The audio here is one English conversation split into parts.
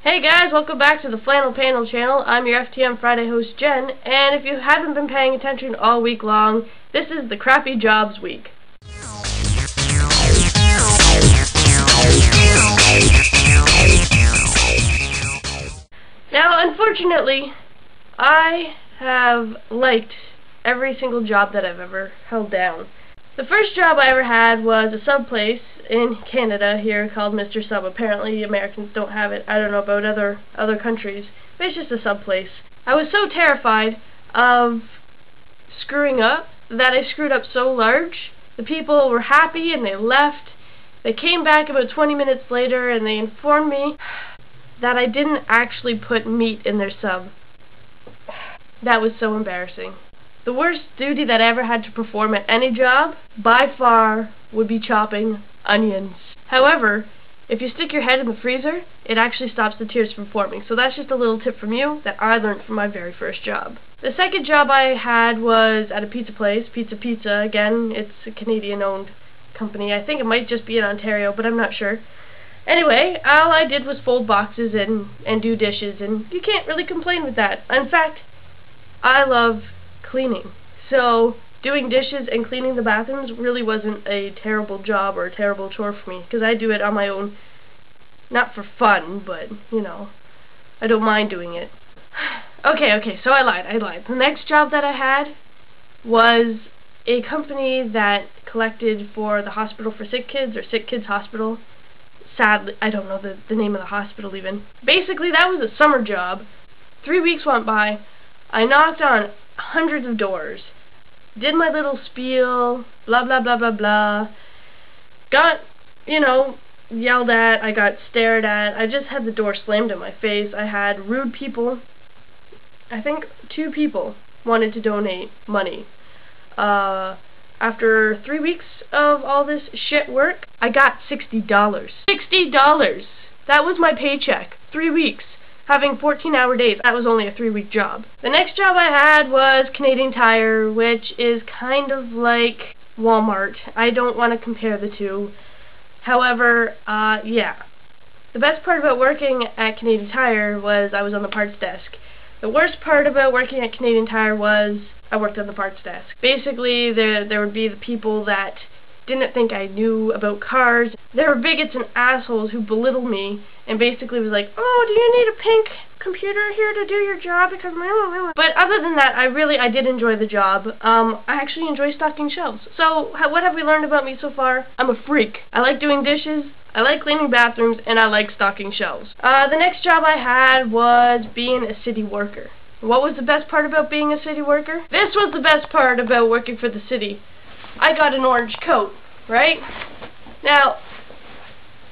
Hey guys, welcome back to the Flannel Panel channel. I'm your FTM Friday host Jen, and if you haven't been paying attention all week long, this is the Crappy Jobs Week. Now, unfortunately, I have liked every single job that I've ever held down. The first job I ever had was a sub place in Canada here called Mr. Sub. Apparently Americans don't have it. I don't know about other countries, but it's just a sub place. I was so terrified of screwing up that I screwed up so large. The people were happy and they left. They came back about 20 minutes later and they informed me that I didn't actually put meat in their sub. That was so embarrassing. The worst duty that I ever had to perform at any job, by far, would be chopping onions. However, if you stick your head in the freezer, it actually stops the tears from forming. So that's just a little tip from you that I learned from my very first job. The second job I had was at a pizza place, Pizza Pizza. Again, it's a Canadian-owned company. I think it might just be in Ontario, but I'm not sure. Anyway, all I did was fold boxes and do dishes, and you can't really complain with that. In fact, I love cleaning. So doing dishes and cleaning the bathrooms really wasn't a terrible job or a terrible chore for me, because I do it on my own, not for fun, but, you know, I don't mind doing it. Okay, so I lied. The next job that I had was a company that collected for the Hospital for Sick Kids, or Sick Kids Hospital. Sadly, I don't know the name of the hospital even. Basically, that was a summer job. 3 weeks went by. I knocked on hundreds of doors, did my little spiel, blah blah blah blah blah, got, you know, yelled at, I got stared at, I just had the door slammed in my face, I had rude people. I think 2 people wanted to donate money. After 3 weeks of all this shit work, I got $60. $60! That was my paycheck. 3 weeks. Having 14-hour days. That was only a 3-week job. The next job I had was Canadian Tire, which is kind of like Walmart. I don't want to compare the two. However, yeah. The best part about working at Canadian Tire was I was on the parts desk. The worst part about working at Canadian Tire was I worked on the parts desk. Basically, there would be the people that didn't think I knew about cars. There were bigots and assholes who belittled me and basically was like, oh, do you need a pink computer here to do your job? Because but other than that, I did enjoy the job. I actually enjoy stocking shelves. So what have we learned about me so far? I'm a freak. I like doing dishes, I like cleaning bathrooms, and I like stocking shelves. The next job I had was being a city worker. What was the best part about being a city worker? This was the best part about working for the city. I got an orange coat, right? Now,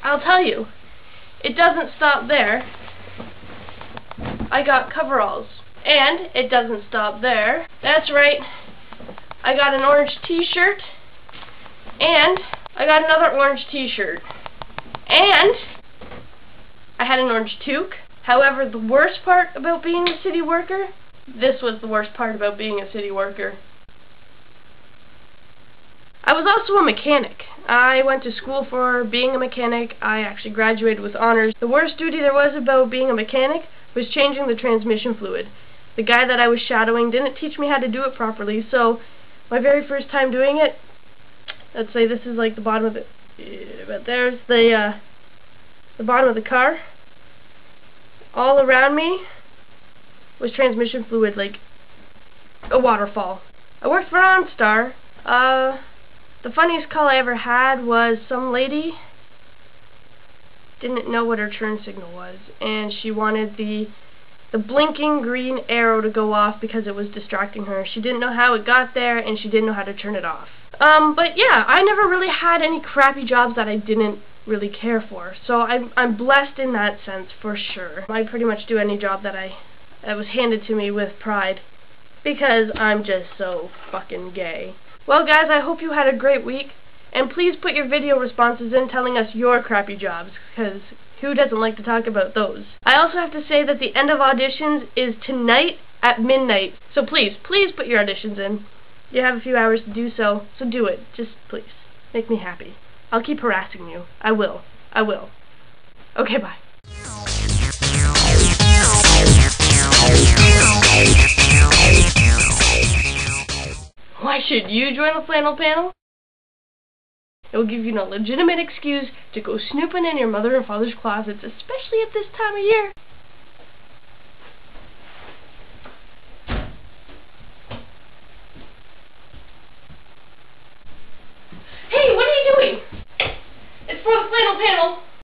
I'll tell you, it doesn't stop there. I got coveralls. And it doesn't stop there. That's right. I got an orange t-shirt. And I got another orange t-shirt. And I had an orange toque. However, the worst part about being a city worker, this was the worst part about being a city worker. I was also a mechanic. I went to school for being a mechanic. I actually graduated with honors. The worst duty there was about being a mechanic was changing the transmission fluid. The guy that I was shadowing didn't teach me how to do it properly, so my very first time doing it, let's say this is like the bottom of it, but there's the bottom of the car. All around me was transmission fluid, like a waterfall. I worked for OnStar. The funniest call I ever had was some lady didn't know what her turn signal was, and she wanted the blinking green arrow to go off because it was distracting her. She didn't know how it got there, and she didn't know how to turn it off. But yeah, I never really had any crappy jobs that I didn't really care for, so I'm blessed in that sense for sure. I pretty much do any job that was handed to me with pride, because I'm just so fucking gay. Well guys, I hope you had a great week, and please put your video responses in telling us your crappy jobs, because who doesn't like to talk about those? I also have to say that the end of auditions is tonight at midnight, so please put your auditions in. You have a few hours to do so do it. Just please, make me happy. I'll keep harassing you. I will. Okay, bye. Why should you join the flannel panel? It will give you a legitimate excuse to go snooping in your mother and father's closets, especially at this time of year.